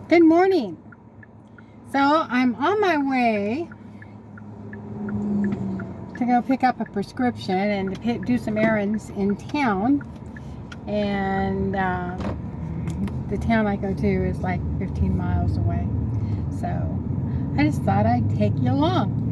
Good morning. So I'm on my way to go pick up a prescription and to do some errands in town. And the town I go to is like 15 miles away. So I just thought I'd take you along.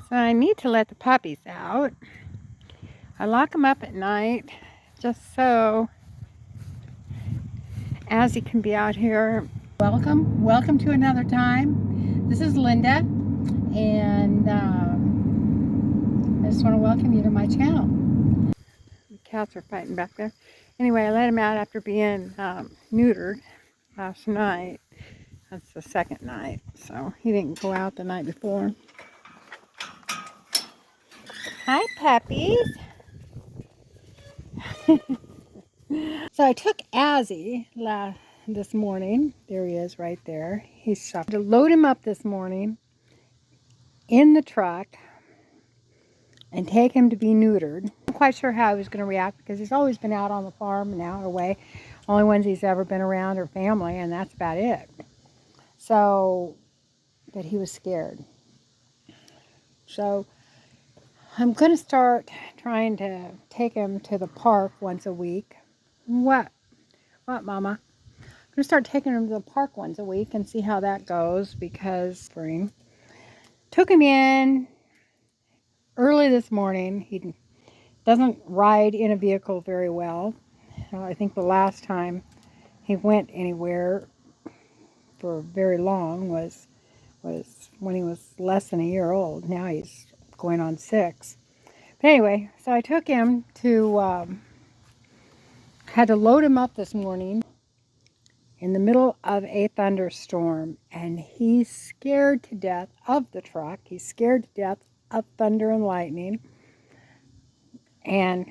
So I need to let the puppies out. I lock them up at night just so Azzy can be out here. Welcome to another time. This is Linda, and I just want to welcome you to my channel. The cats are fighting back there. Anyway, I let him out after being neutered last night. That's the second night, so he didn't go out the night before. Hi, puppies. So I took Azzy this morning. There he is right there. He's shocked. To load him up this morning in the truck and take him to be neutered. I'm quite sure how he was going to react because he's always been out on the farm and out away. Only ones he's ever been around are family, and that's about it. So, but he was scared. So I'm going to start trying to take him to the park once a week. What, Mama? I'm going to start taking him to the park once a week and see how that goes, because spring. Took him in early this morning. He doesn't ride in a vehicle very well. I think the last time he went anywhere for very long was when he was less than a year old. Now he's going on 6. But anyway, so I took him to, had to load him up this morning in the middle of a thunderstorm, and he's scared to death of the truck. He's scared to death of thunder and lightning. And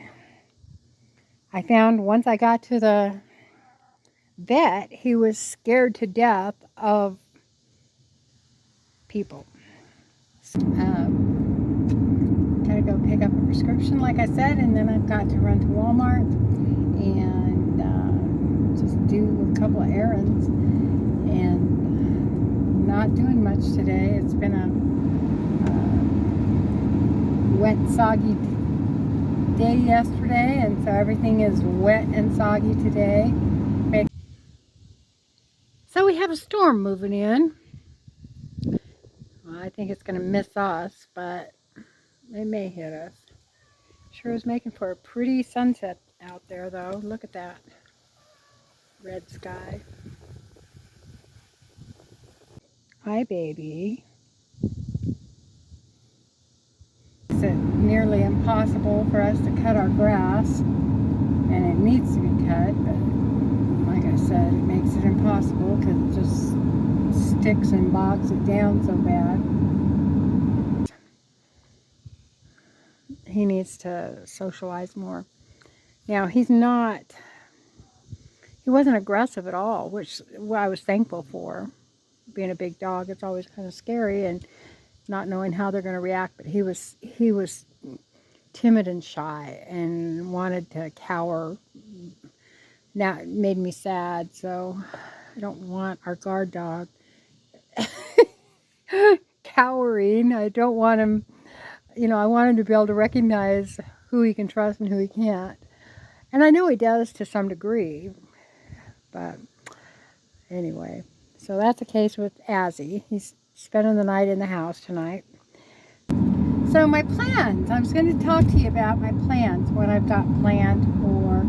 I found once I got to the vet, he was scared to death of people. Gotta go pick up a prescription, like I said, and then I've got to run to Walmart and just do a couple of errands. And not doing much today. It's been a wet, soggy day yesterday, and so everything is wet and soggy today. So we have a storm moving in. Well, I think it's going to miss us, but it may hit us. Sure is making for a pretty sunset out there, though. Look at that red sky. Hi, baby. It's nearly impossible for us to cut our grass, and it needs to be cut, but like I said, it makes it impossible because it just sticks and bogs it down so bad. He needs to socialize more. Now, he wasn't aggressive at all, which I was thankful for. Being a big dog, it's always kind of scary and not knowing how they're going to react, but he was timid and shy and wanted to cower. Now it made me sad, so I don't want our guard dog cowering. I don't want him, I want him to be able to recognize who he can trust and who he can't. And I know he does to some degree, but anyway. So that's the case with Azzy. He's spending the night in the house tonight. So my plans, I was going to talk to you about my plans, what I've got planned for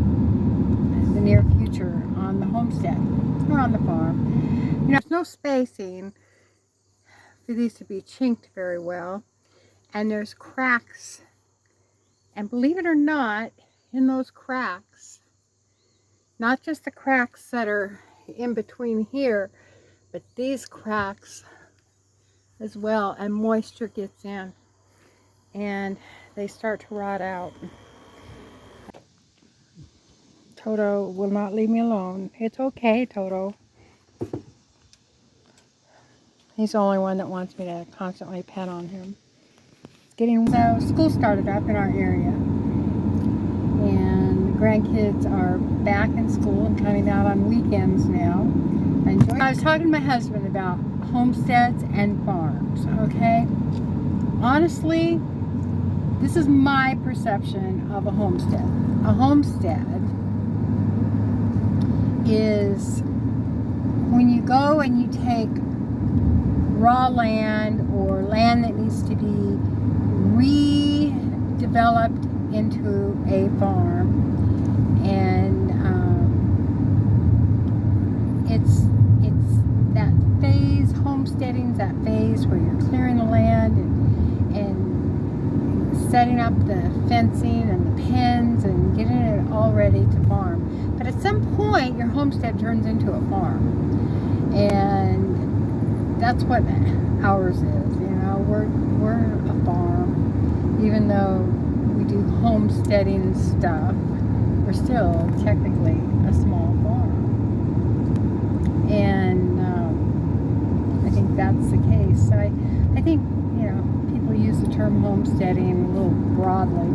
the near future on the homestead or on the farm. There's no spacing for these to be chinked very well, and there's cracks, and believe it or not, in those cracks, not just the cracks that are in between here, but these cracks as well, and moisture gets in and they start to rot out. Toto will not leave me alone. It's okay, Toto. He's the only one that wants me to constantly pet on him. So school started up in our area, and grandkids are back in school and coming out on weekends now. I was talking to my husband about homesteads and farms, okay? Honestly, this is my perception of a homestead. A homestead is when you go and you take raw land or land that needs to be redeveloped into a farm, and it's that phase. Homesteading's that phase where you're clearing the land and setting up the fencing and the pens and getting it all ready to farm. But at some point, your homestead turns into a farm, and that's what ours is. You know, we're a farm, even though we do homesteading stuff. We're still technically a small farm, and I think that's the case. So I think, you know, people use the term homesteading a little broadly.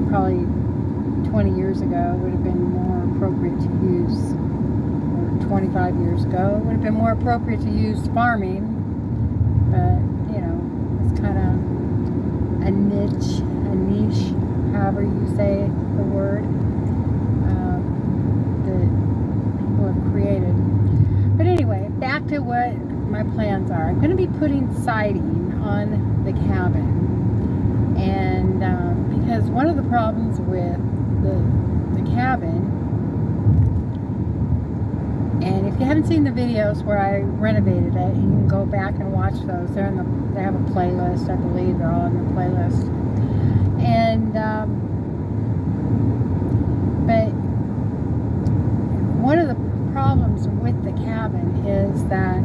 Probably 20 years ago would have been more appropriate to use, or 25 years ago would have been more appropriate to use farming, but you know, it's kind of a niche, however you say the word, that people have created. But anyway, back to what my plans are. I'm going to be putting siding on the cabin, and because one of the problems with the cabin, and if you haven't seen the videos where I renovated it, you can go back and watch those. They have a playlist, I believe. They're all in the playlist. And but one of the problems with the cabin is that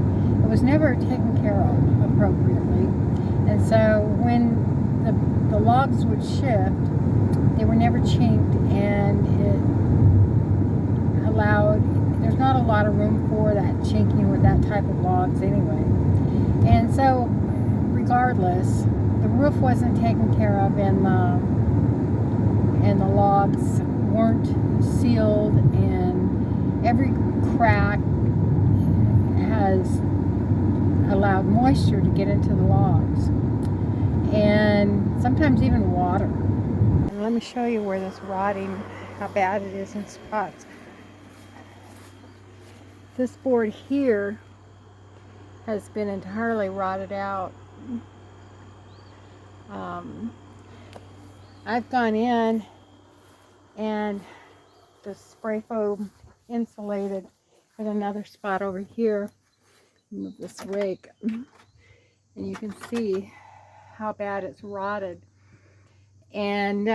it was never taken care of appropriately, and so when the logs would shift, they were never chinked, and it allowed, there's not a lot of room for that chinking with that type of logs anyway. And so regardless, the roof wasn't taken care of, and the logs weren't sealed, and every crack has allowed moisture to get into the logs, and sometimes even water. And let me show you where this rotting, how bad it is in spots. This board here has been entirely rotted out. I've gone in and the spray foam insulated in another spot over here. Move this rake, and you can see how bad it's rotted. And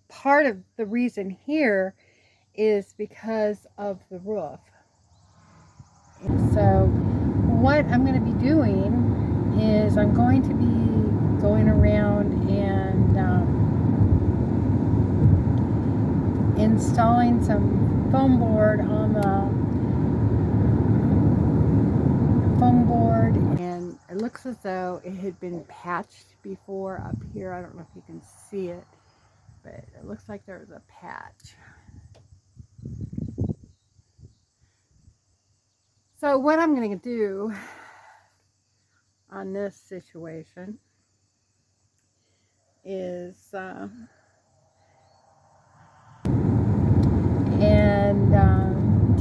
part of the reason here is because of the roof. And so what I'm going to be doing is I'm going to be going around and installing some foam board on the foam board, and it looks as though it had been patched before up here. I don't know if you can see it, but it looks like there was a patch. So what I'm going to do on this situation is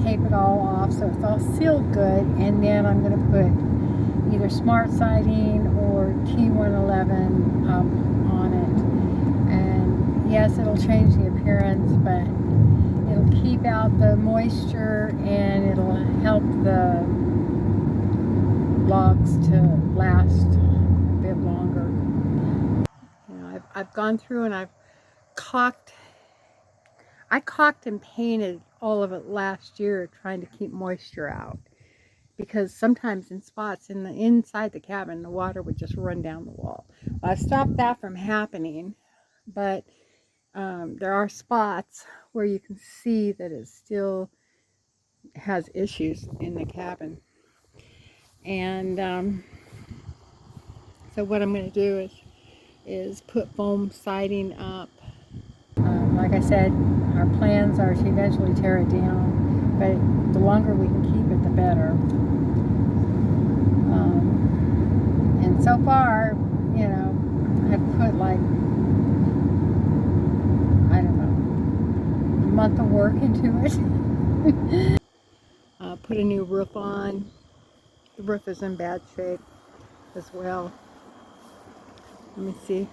tape it all off so it's all sealed good, and then I'm going to put either smart siding or T111 up on it. And yes, it'll change the appearance, but it'll keep out the moisture, and it'll help the logs to last a bit longer. You know, I've gone through and I caulked and painted all of it last year, trying to keep moisture out, because sometimes in spots inside the cabin, the water would just run down the wall. Well, I stopped that from happening, but there are spots where you can see that it still has issues in the cabin. And so what I'm going to do is is put foam siding up. Like I said, our plans are to eventually tear it down, but the longer we can keep it, the better. And so far, you know, I've put like, I don't know, a month of work into it. Put a new roof on. The roof is in bad shape as well. Let me see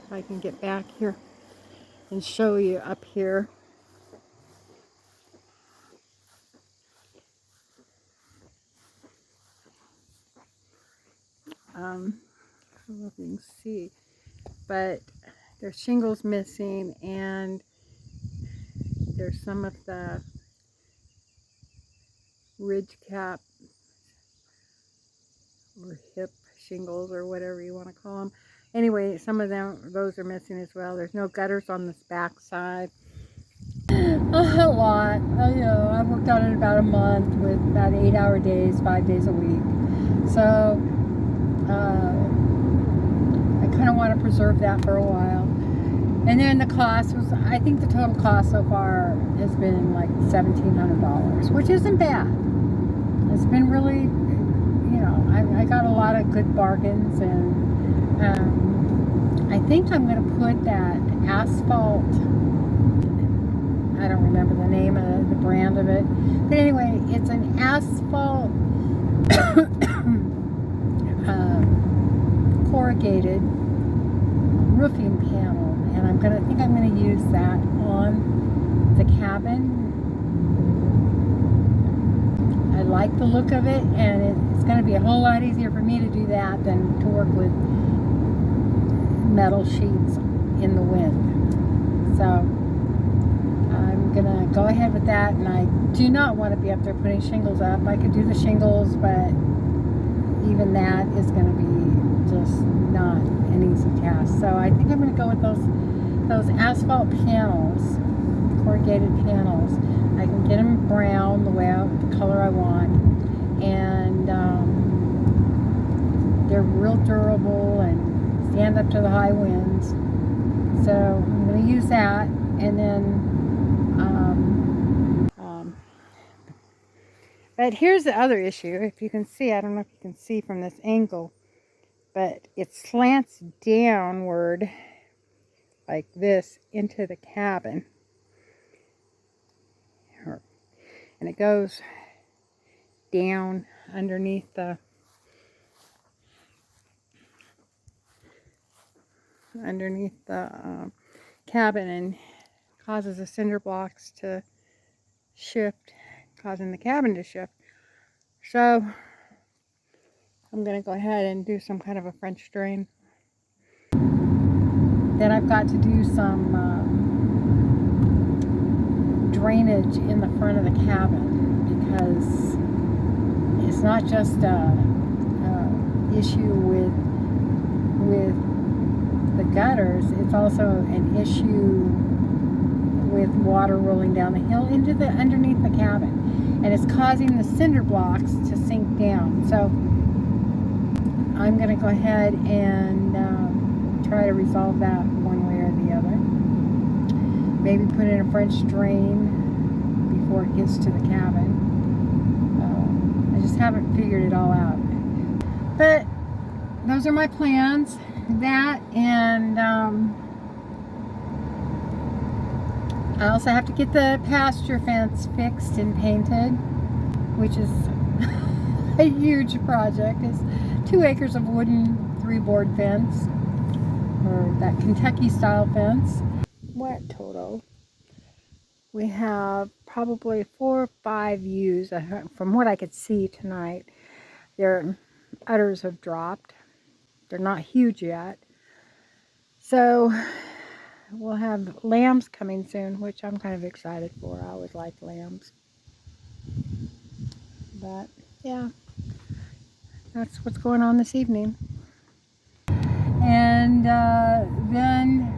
if I can get back here and show you up here. I don't know if you can see, but there's shingles missing, and there's some of the ridge cap or hip shingles or whatever you want to call them. Anyway, some of those are missing as well. There's no gutters on this back side. A lot. You know, I've worked on it about a month with about 8-hour days, 5 days a week. So I kind of want to preserve that for a while. And then the cost was, I think the total cost so far has been like $1,700, which isn't bad. It's been really, you know, I got a lot of good bargains, and I think I'm going to put that asphalt, I don't remember the name of the brand of it, but anyway, it's an asphalt corrugated roofing panel, and I think I'm going to use that on the cabin. I like the look of it, and it's going to be a whole lot easier for me to do that than to work with metal sheets in the wind. So I'm going to go ahead with that, and I do not want to be up there putting shingles up. I could do the shingles, but even that is going to be just not an easy task. So I think I'm going to go with those asphalt panels, corrugated panels. I can get them brown, the color I want, and they're real durable and stand up to the high winds. So I'm going to use that, and then but here's the other issue. If you can see, I don't know if you can see from this angle, but it slants downward like this into the cabin. And it goes down underneath the cabin and causes the cinder blocks to shift, causing the cabin to shift. So I'm going to go ahead and do some kind of a French drain. Then I've got to do some drainage in the front of the cabin, because it's not just a issue with the gutters, it's also an issue with water rolling down the hill into underneath the cabin, and it's causing the cinder blocks to sink down. So I'm going to go ahead and try to resolve that one way or the other. Maybe put in a French drain before it gets to the cabin. I just haven't figured it all out. But those are my plans. That, and I also have to get the pasture fence fixed and painted, which is a huge project. It's 2 acres of wooden 3-board fence, or that Kentucky style fence. What total? We have probably 4 or 5 ewes. From what I could see tonight, their udders have dropped. They're not huge yet. So we'll have lambs coming soon, which I'm kind of excited for. I always like lambs. But yeah, that's what's going on this evening. And then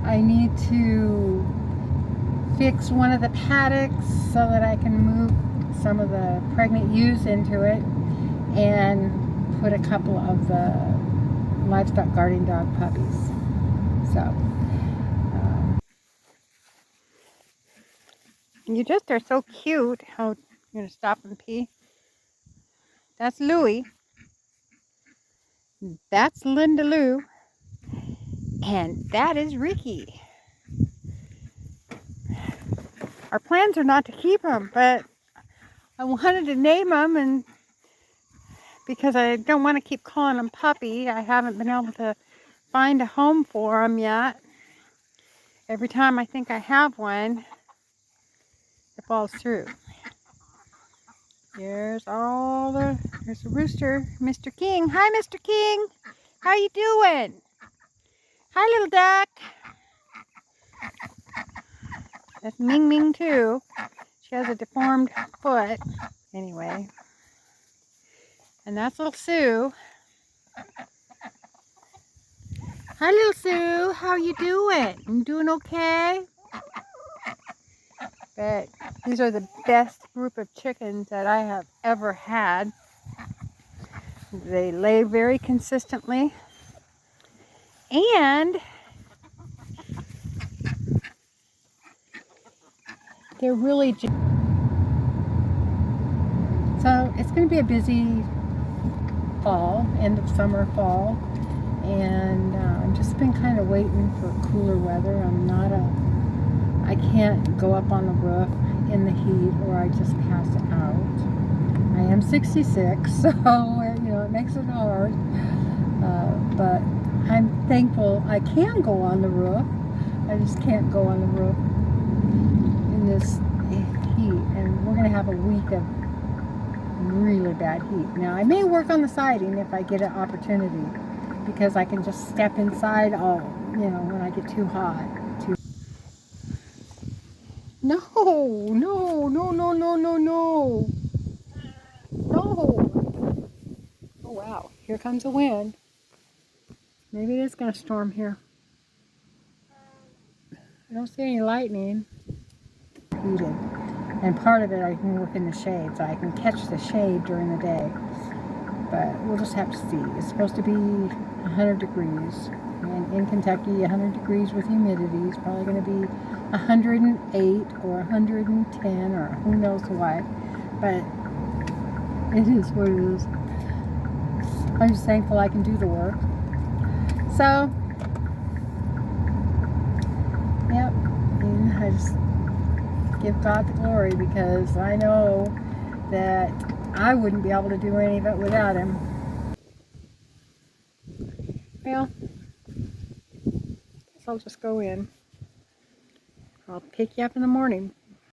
I need to fix one of the paddocks so that I can move some of the pregnant ewes into it, and put a couple of the Livestock Guardian dog puppies. So, you just are so cute. How you're gonna stop and pee? That's Louie. That's Linda Lou. And that is Ricky. Our plans are not to keep him, but I wanted to name him, and because I don't want to keep calling him Puppy, I haven't been able to find a home for him yet. Every time I think I have one, it falls through. There's a rooster, Mr. King. Hi, Mr. King. How you doing? Hi, little duck. That's Ming Ming too. She has a deformed foot. Anyway, and that's little Sue. Hi, little Sue. How you doing? You doing okay? But these are the best group of chickens that I have ever had. They lay very consistently, and they're really so it's going to be a busy fall, end of summer, fall, and I've just been kind of waiting for cooler weather. I can't go up on the roof in the heat or I just pass out. I am 66, so it makes it hard, but I'm thankful I can go on the roof. I just can't go on the roof in this heat, and we're going to have a week of really bad heat. Now, I may work on the siding if I get an opportunity, because I can just step inside when I get too hot. No, no, no, no, no, no, no. No. Oh, wow. Here comes a wind. Maybe it is going to storm here. I don't see any lightning. Heated. And part of it I can work in the shade, so I can catch the shade during the day. But we'll just have to see. It's supposed to be 100 degrees. And in Kentucky, 100 degrees with humidity is probably going to be 108 or 110 or who knows what. But it is what it is. I'm just thankful I can do the work. So, yep. And I just give God the glory, because I know that I wouldn't be able to do any of it without Him. Well, I'll just go in. I'll pick you up in the morning.